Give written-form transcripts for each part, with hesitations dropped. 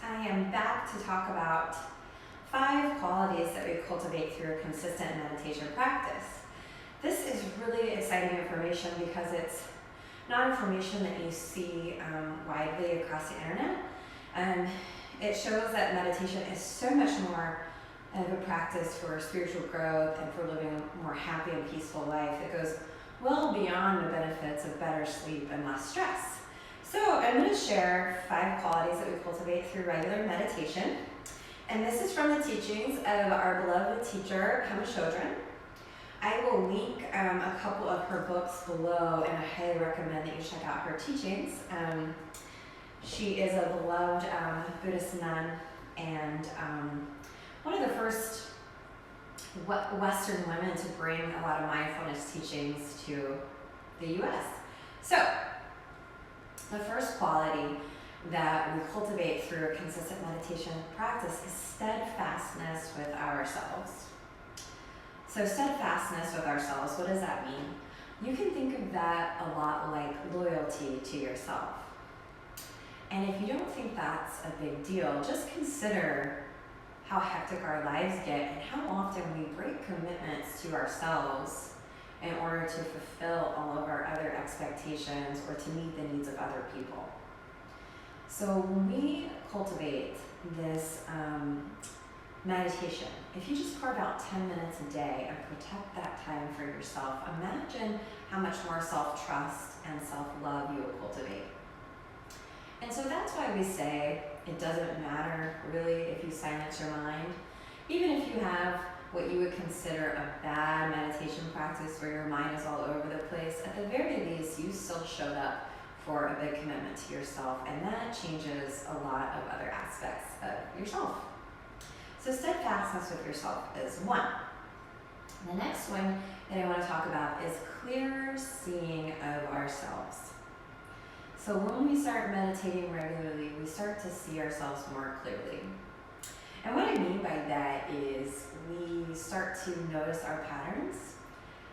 I am back to talk about 5 qualities that we cultivate through a consistent meditation practice. This is really exciting information because it's not information that you see widely across the internet. It shows that meditation is so much more of a practice for spiritual growth and for living a more happy and peaceful life that goes well beyond the benefits of better sleep and less stress. So I'm going to share 5 qualities that we cultivate through regular meditation. And this is from the teachings of our beloved teacher, Pema Chodron. I will link a couple of her books below, and I highly recommend that you check out her teachings. She is a beloved Buddhist nun and one of the first Western women to bring a lot of mindfulness teachings to the U.S. So, the first quality that we cultivate through a consistent meditation practice is steadfastness with ourselves. So steadfastness with ourselves, what does that mean? You can think of that a lot like loyalty to yourself. And if you don't think that's a big deal, just consider how hectic our lives get and how often we break commitments to ourselves in order to fulfill all of our other expectations or to meet the needs of other people. So when we cultivate this meditation, if you just carve out 10 minutes a day and protect that time for yourself, imagine how much more self-trust and self-love you will cultivate. And so that's why we say it doesn't matter really if you silence your mind. Even if you have what you would consider a bad meditation practice where your mind is all over the place, at the very least you still showed up for a big commitment to yourself, and that changes a lot of other aspects of yourself. So steadfastness with yourself is one. The next one that I want to talk about is clear seeing of ourselves. So when we start meditating regularly, we start to see ourselves more clearly. And what I mean by that is we start to notice our patterns,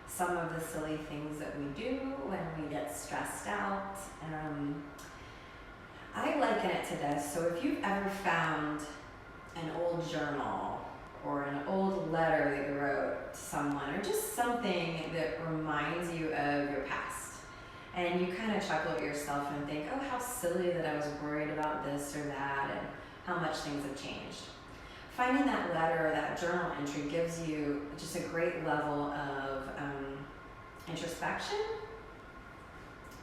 some of the silly things that we do when we get stressed out. I liken it to this. So if you've ever found an old journal or an old letter that you wrote to someone, or just something that reminds you of your past, and you kind of chuckle at yourself and think, oh, how silly that I was worried about this or that, and how much things have changed. Finding that letter or that journal entry gives you just a great level of introspection.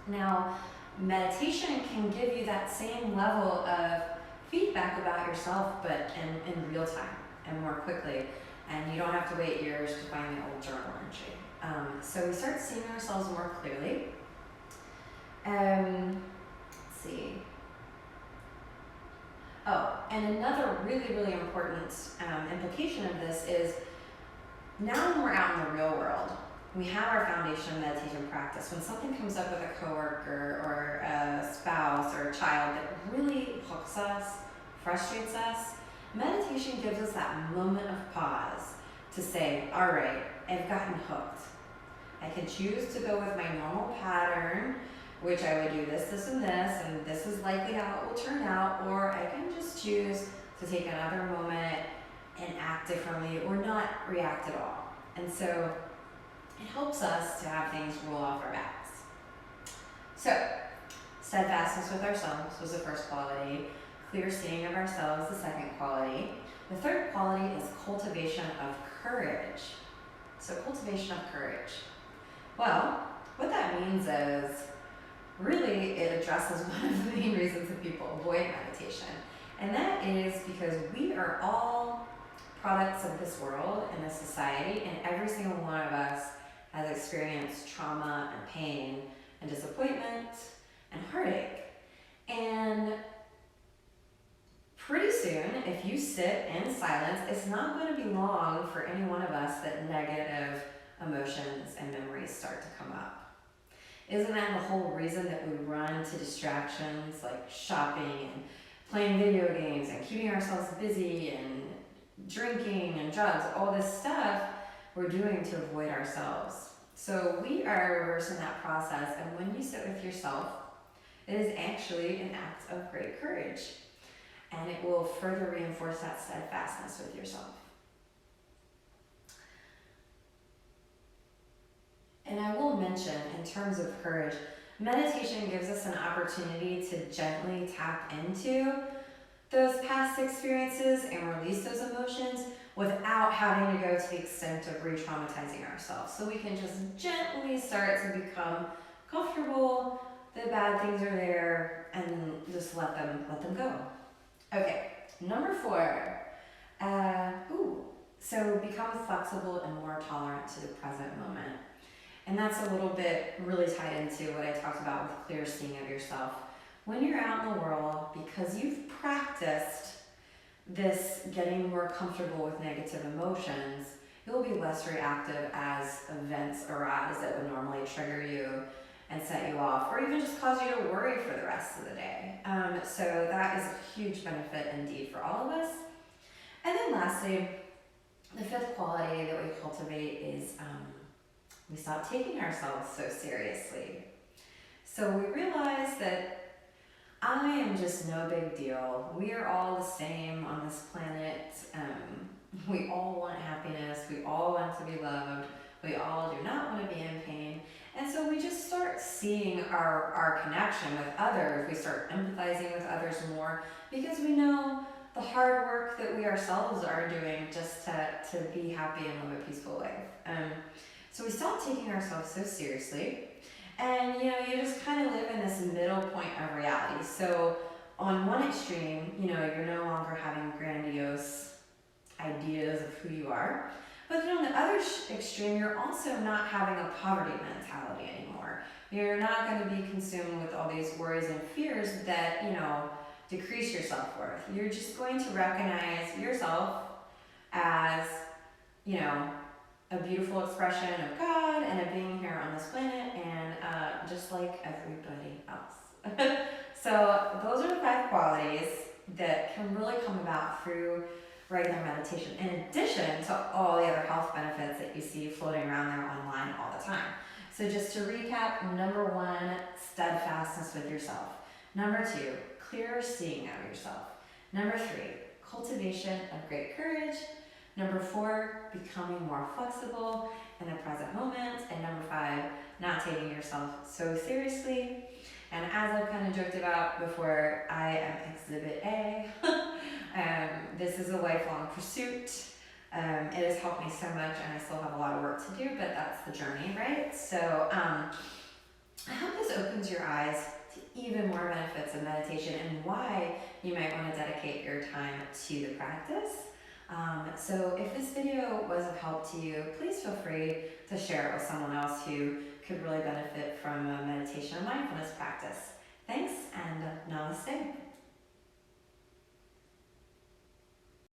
Now, meditation can give you that same level of feedback about yourself, but in real time and more quickly, and you don't have to wait years to find the old journal entry. So we start seeing ourselves more clearly. Let's see. Oh, and another really, really important implication of this is now when we're out in the real world, we have our foundation meditation practice. When something comes up with a coworker or a spouse or a child that really hooks us, frustrates us, meditation gives us that moment of pause to say, all right, I've gotten hooked. I can choose to go with my normal pattern, which I would do this, and this is likely how it will turn out, or I can just choose to take another moment and act differently or not react at all. And so it helps us to have things roll off our backs. So, steadfastness with ourselves was the first quality, clear seeing of ourselves, the second quality. The third quality is cultivation of courage. So cultivation of courage. Well, what that means is really, it addresses one of the main reasons that people avoid meditation. And that is because we are all products of this world and this society, and every single one of us has experienced trauma and pain and disappointment and heartache. And pretty soon, if you sit in silence, it's not going to be long for any one of us that negative emotions and memories start to come up. Isn't that the whole reason that we run to distractions like shopping and playing video games and keeping ourselves busy and drinking and drugs, all this stuff we're doing to avoid ourselves. So we are reversing that process, and when you sit with yourself, it is actually an act of great courage. and it will further reinforce that steadfastness with yourself. And I will mention, in terms of courage, meditation gives us an opportunity to gently tap into those past experiences and release those emotions without having to go to the extent of re-traumatizing ourselves. So we can just gently start to become comfortable, the bad things are there, and just let them go. Okay, number 4. So become flexible and more tolerant to the present moment. And that's a little bit really tied into what I talked about with clear seeing of yourself. When you're out in the world, because you've practiced this getting more comfortable with negative emotions, you'll be less reactive as events arise that would normally trigger you and set you off, or even just cause you to worry for the rest of the day. So that is a huge benefit indeed for all of us. And then lastly, the 5th quality that we cultivate is we stop taking ourselves so seriously. So we realize that I am just no big deal. We are all the same on this planet. We all want happiness. We all want to be loved. We all do not want to be in pain. And so we just start seeing our connection with others. We start empathizing with others more because we know the hard work that we ourselves are doing just to be happy and live a peaceful life. So we stop taking ourselves so seriously. And you just kind of live in this middle point of reality. So on one extreme, you're no longer having grandiose ideas of who you are. But then on the other extreme, you're also not having a poverty mentality anymore. You're not going to be consumed with all these worries and fears that, decrease your self-worth. You're just going to recognize yourself as, a beautiful expression of God and a being here on this planet, and just like everybody else. So those are the 5 qualities that can really come about through regular meditation, in addition to all the other health benefits that you see floating around there online all the time. So just to recap, number 1, steadfastness with yourself. Number 2, clearer seeing of yourself. Number 3, cultivation of great courage. Number 4, becoming more flexible in the present moment. And number 5, not taking yourself so seriously. And as I've kind of joked about before, I am Exhibit A. This is a lifelong pursuit. It has helped me so much, and I still have a lot of work to do, but that's the journey, right? So I hope this opens your eyes to even more benefits of meditation and why you might want to dedicate your time to the practice. So if this video was of help to you, please feel free to share it with someone else who could really benefit from a meditation and mindfulness practice.